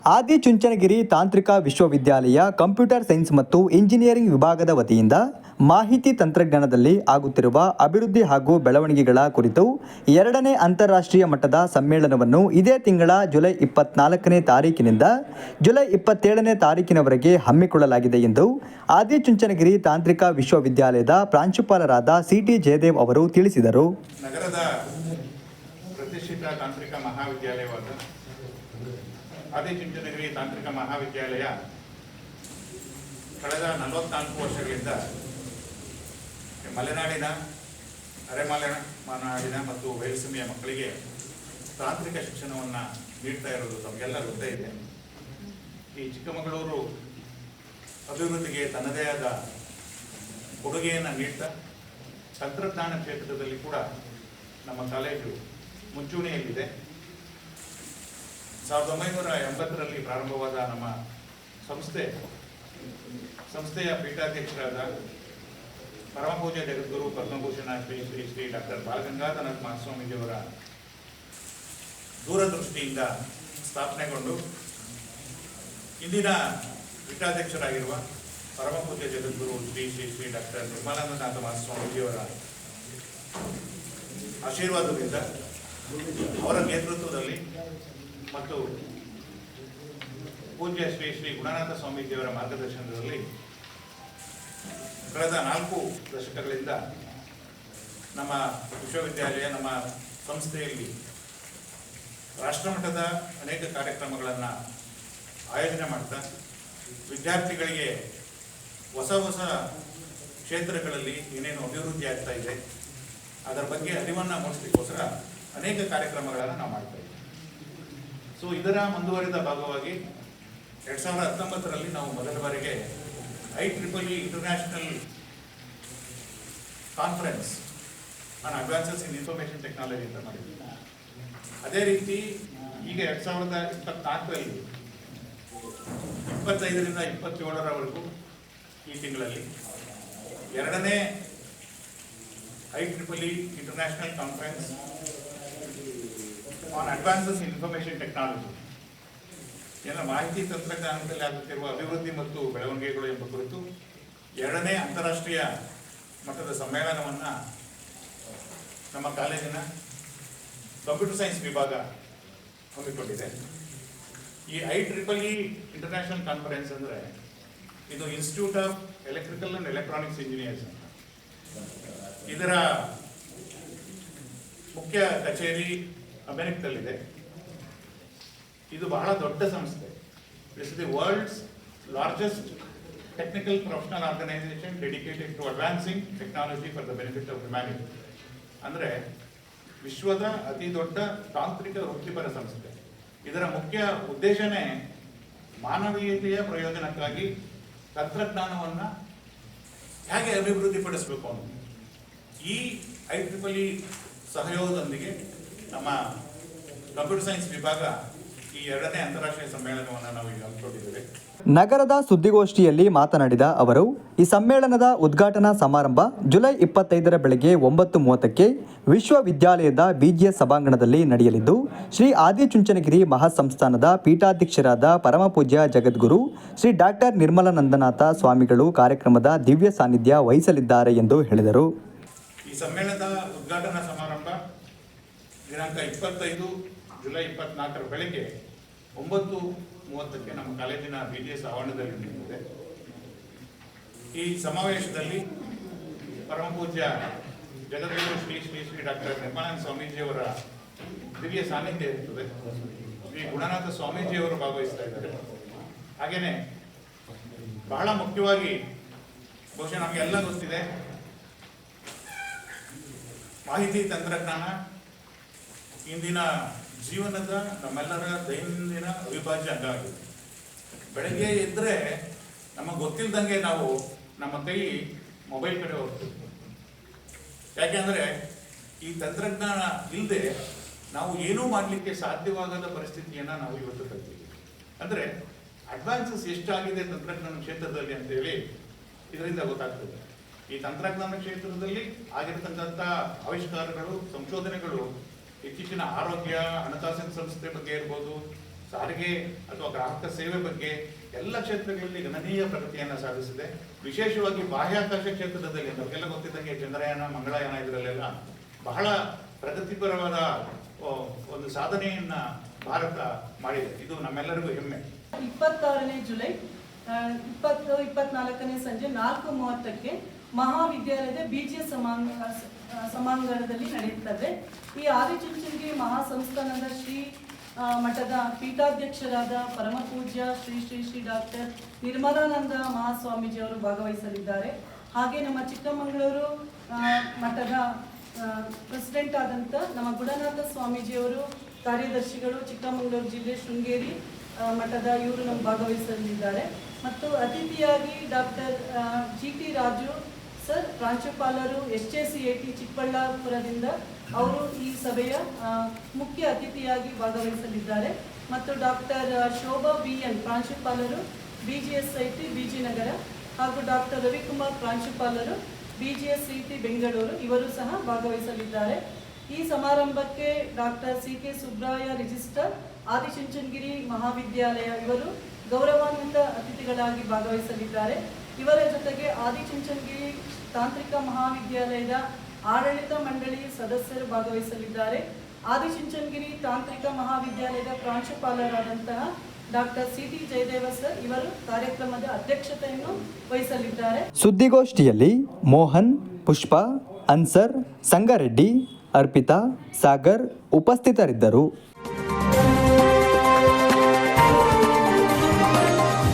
ಆದಿಚುಂಚನಗಿರಿ ತಾಂತ್ರಿಕ ವಿಶ್ವವಿದ್ಯಾಲಯ computer science ಮತ್ತು ಇಂಜಿನಿಯರಿಂಗ್ ವಿಭಾಗದ ವತಿಯಿಂದ ಮಾಹಿತಿ ತಂತ್ರಜ್ಞಾನದಲ್ಲಿ ಆಗುತ್ತಿರುವ ಅಭಿವೃದ್ಧಿ ಹಾಗೂ ಬೆಳವಣಿಗೆಗಳ ಕುರಿತು 2ನೇ ಅಂತಾರಾಷ್ಟ್ರೀಯ ಮಟ್ಟದ ಸಮ್ಮೇಳನವನ್ನು ಇದೇ ತಿಂಗಳ ಜುಲೈ 24ನೇ ತಾರೀಕಿನಿಂದ ಜುಲೈ 27ನೇ ತಾರೀಕಿನವರೆಗೆ ಹಮ್ಮಿಕೊಳ್ಳಲಾಗಿದೆ ಎಂದು ಆದಿಚುಂಚನಗಿರಿ ತಾಂತ್ರಿಕ ವಿಶ್ವವಿದ್ಯಾಲಯದ ಪ್ರಾಂಶುಪಾಲರಾದ ಸಿಟಿ ಜಯದೇವ್ ಅವರು ತಿಳಿಸಿದರು. ನಗರದ ಪ್ರತಿಷ್ಠಿತ ತಾಂತ್ರಿಕ ಮಹಾವಿದ್ಯಾಲಯವಾದ ಆದಿಚುಂಚನಗಿರಿ ತಾಂತ್ರಿಕ ಮಹಾವಿದ್ಯಾಲಯ ಕಳೆದ 44 ವರ್ಷಗಳಿಂದ ಮಲೆನಾಡಿನ, ಅರೆಮಲೆನಾಡಿನ ಮತ್ತು ಬಯಲುಸೀಮೆಯ ಮಕ್ಕಳಿಗೆ ತಾಂತ್ರಿಕ ಶಿಕ್ಷಣವನ್ನು ನೀಡ್ತಾ ಇರೋದು ತಮಗೆಲ್ಲ ಗೊತ್ತೇ ಇದೆ. ಈ ಚಿಕ್ಕಮಗಳೂರು ಅಭಿವೃದ್ಧಿಗೆ ತನ್ನದೇ ಆದ ಕೊಡುಗೆಯನ್ನು ನೀಡ್ತಾ ತಂತ್ರಜ್ಞಾನ ಕ್ಷೇತ್ರದಲ್ಲಿ ಕೂಡ ನಮ್ಮ ಕಾಲೇಜು ಮುಂಚೂಣಿಯಲ್ಲಿದೆ. 1980ರಲ್ಲಿ ಪ್ರಾರಂಭವಾದ ನಮ್ಮ ಸಂಸ್ಥೆಯ ಪೀಠಾಧ್ಯಕ್ಷರಾದ ಪರಮಪೂಜ್ಯ ಜಗದ್ಗುರು ಪದ್ಮಭೂಷಣ ಶ್ರೀ ಶ್ರೀ ಶ್ರೀ ಡಾಕ್ಟರ್ ಬಾಲಗಂಗಾಧರನಾಥ ಮಹಾಸ್ವಾಮೀಜಿಯವರ ದೂರದೃಷ್ಟಿಯಿಂದ ಸ್ಥಾಪನೆಗೊಂಡು ಇಂದಿನ ಪೀಠಾಧ್ಯಕ್ಷರಾಗಿರುವ ಪರಮಪೂಜ್ಯ ಜಗದ್ಗುರು ಶ್ರೀ ಶ್ರೀ ಶ್ರೀ ಡಾಕ್ಟರ್ ನಿರ್ಮಲಾನಂದನಾಥ ಮಹಾಸ್ವಾಮೀಜಿಯವರ ಆಶೀರ್ವಾದದಿಂದ, ಅವರ ನೇತೃತ್ವದಲ್ಲಿ ಮತ್ತು ಪೂಜ್ಯ ಶ್ರೀ ಶ್ರೀ ಗುಣನಾಥ ಸ್ವಾಮೀಜಿಯವರ ಮಾರ್ಗದರ್ಶನದಲ್ಲಿ ಕಳೆದ 4 ದಶಕಗಳಿಂದ ನಮ್ಮ ವಿಶ್ವವಿದ್ಯಾಲಯ, ನಮ್ಮ ಸಂಸ್ಥೆಯಲ್ಲಿ ರಾಷ್ಟ್ರಮಟ್ಟದ ಅನೇಕ ಕಾರ್ಯಕ್ರಮಗಳನ್ನು ಆಯೋಜನೆ ಮಾಡ್ತಾ ವಿದ್ಯಾರ್ಥಿಗಳಿಗೆ ಹೊಸ ಕ್ಷೇತ್ರಗಳಲ್ಲಿ ಏನೇನು ಅಭಿವೃದ್ಧಿ ಆಗ್ತಾ ಇದೆ ಅದರ ಬಗ್ಗೆ ಅರಿವನ್ನು ಮೂಡಿಸಲಿಕ್ಕೋಸ್ಕರ ಅನೇಕ ಕಾರ್ಯಕ್ರಮಗಳನ್ನು ನಾವು ಮಾಡ್ತಾ ಇದ್ದೀವಿ. ಸೊ ಇದರ ಮುಂದುವರಿದ ಭಾಗವಾಗಿ 2019ರಲ್ಲಿ ನಾವು ಮೊದಲ ಬಾರಿಗೆ IEEE international conference on advances in information technology ಅಂತ ಮಾಡಿದ್ವಿ. ಅದೇ ರೀತಿ ಈಗ 2024ರಲ್ಲಿ 25ರಿಂದ 27ರವರೆಗೂ ಈ ತಿಂಗಳಲ್ಲಿ 2ನೇ IEEE international conference on advances in information technology, ಮಾಹಿತಿ ತಂತ್ರಜ್ಞಾನದಲ್ಲಿ ಆಗುತ್ತಿರುವ ಅಭಿವೃದ್ಧಿ ಮತ್ತು ಬೆಳವಣಿಗೆಗಳು ಎಂಬ ಕುರಿತು 2ನೇ ಅಂತಾರಾಷ್ಟ್ರೀಯ ಮಟ್ಟದ ಸಮ್ಮೇಳನವನ್ನು ನಮ್ಮ ಕಾಲೇಜಿನ ಕಂಪ್ಯೂಟರ್ ಸೈನ್ಸ್ ವಿಭಾಗ ಹಮ್ಮಿಕೊಂಡಿದೆ. ಈ IEEE ಇಂಟರ್ನ್ಯಾಷನಲ್ ಕಾನ್ಫರೆನ್ಸ್ ಅಂದರೆ ಇದು institute of electrical and electronics engineers ಅಂತ. ಇದರ ಮುಖ್ಯ ಕಚೇರಿ ಅಮೆರಿಕದಲ್ಲಿದೆ. ಇದು ಬಹಳ ದೊಡ್ಡ ಸಂಸ್ಥೆ. It's the world's largest technical professional organisation dedicated to advancing technology for the benefit of humanity. ಅಂದರೆ ವಿಶ್ವದ ಅತಿ ದೊಡ್ಡ ತಾಂತ್ರಿಕ ವೃತ್ತಿಪರ ಸಂಸ್ಥೆ. ಇದರ ಮುಖ್ಯ ಉದ್ದೇಶನೇ ಮಾನವೀಯತೆಯ ಪ್ರಯೋಜನಕ್ಕಾಗಿ ತಂತ್ರಜ್ಞಾನವನ್ನು ಹೇಗೆ ಅಭಿವೃದ್ಧಿಪಡಿಸಬೇಕು ಅನ್ನೋದು. ಈ IEEE ಸಹಯೋಗದೊಂದಿಗೆ ನಮ್ಮ ಕಂಪ್ಯೂಟರ್ ಸೈನ್ಸ್ ವಿಭಾಗ ಈ 2ನೇ ಅಂತಾರಾಷ್ಟ್ರೀಯ ಸಮ್ಮೇಳನವನ್ನು ನಾವು ಈಗ ಹಮ್ಮಿಕೊಂಡಿದ್ದೇವೆ. ನಗರದ ಸುದ್ದಿಗೋಷ್ಠಿಯಲ್ಲಿ ಮಾತನಾಡಿದ ಅವರು, ಈ ಸಮ್ಮೇಳನದ ಉದ್ಘಾಟನಾ ಸಮಾರಂಭ ಜುಲೈ 25ರ ಬೆಳಗ್ಗೆ 9:30ಕ್ಕೆ ವಿಶ್ವವಿದ್ಯಾಲಯದ BGS ಸಭಾಂಗಣದಲ್ಲಿ ನಡೆಯಲಿದ್ದು, ಶ್ರೀ ಆದಿಚುಂಚನಗಿರಿ ಮಹಾಸಂಸ್ಥಾನದ ಪೀಠಾಧ್ಯಕ್ಷರಾದ ಪರಮಪೂಜ್ಯ ಜಗದ್ಗುರು ಶ್ರೀ ಡಾಕ್ಟರ್ ನಿರ್ಮಲಾನಂದನಾಥ ಸ್ವಾಮಿಗಳು ಕಾರ್ಯಕ್ರಮದ ದಿವ್ಯ ಸಾನ್ನಿಧ್ಯ ವಹಿಸಲಿದ್ದಾರೆ ಎಂದು ಹೇಳಿದರು. ಈ ಸಮ್ಮೇಳನದ ಉದ್ಘಾಟನಾ ಸಮಾರಂಭ ದಿನಾಂಕ 25 ಜುಲೈ 24ರ ಬೆಳಗ್ಗೆ 9:30ಕ್ಕೆ ನಮ್ಮ ಕಾಲೇಜಿನ BGS ಆವರಣದಲ್ಲಿ ನಡೆಯುತ್ತದೆ. ಈ ಸಮಾವೇಶದಲ್ಲಿ ಪರಮಪೂಜ್ಯ ಜಗದ್ಗುರು ಶ್ರೀ ಶ್ರೀ ಶ್ರೀ ಡಾಕ್ಟರ್ ನಿರ್ಮಲಾನಂದ ಸ್ವಾಮೀಜಿಯವರ ದಿವ್ಯ ಸಾನ್ನಿಧ್ಯ ಇರುತ್ತದೆ. ಶ್ರೀ ಗುಣನಾಥ ಸ್ವಾಮೀಜಿಯವರು ಭಾಗವಹಿಸ್ತಾ ಇದ್ದಾರೆ. ಹಾಗೆಯೇ ಬಹಳ ಮುಖ್ಯವಾಗಿ, ಬಹುಶಃ ನಮಗೆಲ್ಲ ಗೊತ್ತಿದೆ, ಮಾಹಿತಿ ತಂತ್ರಜ್ಞಾನ ಇಂದಿನ ಜೀವನದ ನಮ್ಮೆಲ್ಲರ ದೈನಂದಿನ ಅವಿಭಾಜ್ಯ ಅಂಗ ಆಗಿದೆ. ಬೆಳಗ್ಗೆ ಎದ್ದರೆ ನಮಗೆ ಗೊತ್ತಿಲ್ಲದಂಗೆ ನಾವು ನಮ್ಮ ಕೈ ಮೊಬೈಲ್ ಕಡೆ ಹೋಗ್ತೀವಿ. ಯಾಕೆಂದರೆ ಈ ತಂತ್ರಜ್ಞಾನ ಇಲ್ಲದೆ ನಾವು ಏನೂ ಮಾಡಲಿಕ್ಕೆ ಸಾಧ್ಯವಾಗದ ಪರಿಸ್ಥಿತಿಯನ್ನು ನಾವು ಇವತ್ತು ತರ್ತೀವಿ. ಅಂದರೆ ಅಡ್ವಾನ್ಸಸ್ ಎಷ್ಟಾಗಿದೆ ತಂತ್ರಜ್ಞಾನ ಕ್ಷೇತ್ರದಲ್ಲಿ ಅಂತೇಳಿ ಇದರಿಂದ ಗೊತ್ತಾಗ್ತದೆ. ಈ ತಂತ್ರಜ್ಞಾನ ಕ್ಷೇತ್ರದಲ್ಲಿ ಆಗಿರತಕ್ಕಂಥ ಆವಿಷ್ಕಾರಗಳು, ಸಂಶೋಧನೆಗಳು ಇತ್ತೀಚಿನ ಆರೋಗ್ಯ, ಹಣಕಾಸಿನ ಸಂಸ್ಥೆ ಬಗ್ಗೆ ಇರ್ಬೋದು, ಸಾರಿಗೆ ಅಥವಾ ಗ್ರಾಹಕ ಸೇವೆ ಬಗ್ಗೆ ಎಲ್ಲ ಕ್ಷೇತ್ರಗಳಲ್ಲಿ ಗಣನೀಯ ಪ್ರಗತಿಯನ್ನು ಸಾಧಿಸಿದೆ. ವಿಶೇಷವಾಗಿ ಬಾಹ್ಯಾಕಾಶ ಕ್ಷೇತ್ರದಲ್ಲಿ ನಮಗೆಲ್ಲ ಗೊತ್ತಿದ್ದಂಗೆ ಚಂದ್ರಯಾನ, ಮಂಗಳಯಾನ ಇದರಲ್ಲೆಲ್ಲ ಬಹಳ ಪ್ರಗತಿಪರವಾದ ಒಂದು ಸಾಧನೆಯನ್ನ ಭಾರತ ಮಾಡಿದೆ. ಇದು ನಮ್ಮೆಲ್ಲರಿಗೂ ಹೆಮ್ಮೆ. 26ನೇ ಜುಲೈ 24ನೇ ಸಂಜೆ 4:30ಕ್ಕೆ ಮಹಾವಿದ್ಯಾಲಯದ BGS ಸಭಾಂಗಣದಲ್ಲಿ ನಡೆಯುತ್ತದೆ. ಈ ಆದಿಚುಂಚನಗಿರಿ ಮಹಾಸಂಸ್ಥಾನದ ಶ್ರೀ ಮಠದ ಪೀಠಾಧ್ಯಕ್ಷರಾದ ಪರಮಪೂಜ್ಯ ಶ್ರೀ ಶ್ರೀ ಶ್ರೀ ಡಾಕ್ಟರ್ ನಿರ್ಮಲಾನಂದ ಮಹಾಸ್ವಾಮೀಜಿಯವರು ಭಾಗವಹಿಸಲಿದ್ದಾರೆ. ಹಾಗೆ ನಮ್ಮ ಚಿಕ್ಕಮಗಳೂರು ಮಠದ ಪ್ರೆಸಿಡೆಂಟ್ ಆದಂಥ ನಮ್ಮ ಗುಡನಾಥ ಸ್ವಾಮೀಜಿಯವರು, ಕಾರ್ಯದರ್ಶಿಗಳು, ಚಿಕ್ಕಮಗಳೂರು ಜಿಲ್ಲೆ ಶೃಂಗೇರಿ ಮಠದ ಇವರು ನಮ್ಮ ಭಾಗವಹಿಸಲಿದ್ದಾರೆ. ಮತ್ತು ಅತಿಥಿಯಾಗಿ ಡಾಕ್ಟರ್ GT ರಾಜು ಸರ್, ಪ್ರಾಂಶುಪಾಲರು HACAT ಚಿಕ್ಕಬಳ್ಳಾಪುರದಿಂದ, ಅವರು ಈ ಸಭೆಯ ಮುಖ್ಯ ಅತಿಥಿಯಾಗಿ ಭಾಗವಹಿಸಲಿದ್ದಾರೆ. ಮತ್ತು ಡಾಕ್ಟರ್ ಶೋಭಾ BN ಪ್ರಾಂಶುಪಾಲರು BGSIT ಬಿಜಿನಗರ, ಹಾಗೂ ಡಾಕ್ಟರ್ ರವಿಕುಮಾರ್ ಪ್ರಾಂಶುಪಾಲರು BGSCT ಬೆಂಗಳೂರು, ಇವರು ಸಹ ಭಾಗವಹಿಸಲಿದ್ದಾರೆ. ಈ ಸಮಾರಂಭಕ್ಕೆ doctor CK Subraya register, Adichunchanagiri ಮಹಾವಿದ್ಯಾಲಯ, ಇವರು ಗೌರವಾನ್ವಿತ ಅತಿಥಿಗಳಾಗಿ ಭಾಗವಹಿಸಲಿದ್ದಾರೆ. ಇವರ ಜೊತೆಗೆ ಆದಿಚುಂಚನಗಿರಿ ತಾಂತ್ರಿಕ ಮಹಾವಿದ್ಯಾಲಯದ ಆಡಳಿತ ಮಂಡಳಿ ಸದಸ್ಯರು ಭಾಗವಹಿಸಲಿದ್ದಾರೆ. ಆದಿಚುಂಚನಗಿರಿ ತಾಂತ್ರಿಕ ಮಹಾವಿದ್ಯಾಲಯದ ಪ್ರಾಂಶುಪಾಲರಾದಂತಹ ಡಾಕ್ಟರ್ CT ಜಯದೇವ ಸರ್, ಇವರು ಕಾರ್ಯಕ್ರಮದ ಅಧ್ಯಕ್ಷತೆಯನ್ನು ವಹಿಸಲಿದ್ದಾರೆ. ಸುದ್ದಿಗೋಷ್ಠಿಯಲ್ಲಿ ಮೋಹನ್, ಪುಷ್ಪ, ಅನ್ಸರ್, ಸಂಗಾರೆಡ್ಡಿ, ಅರ್ಪಿತಾ, ಸಾಗರ್ ಉಪಸ್ಥಿತರಿದ್ದರು.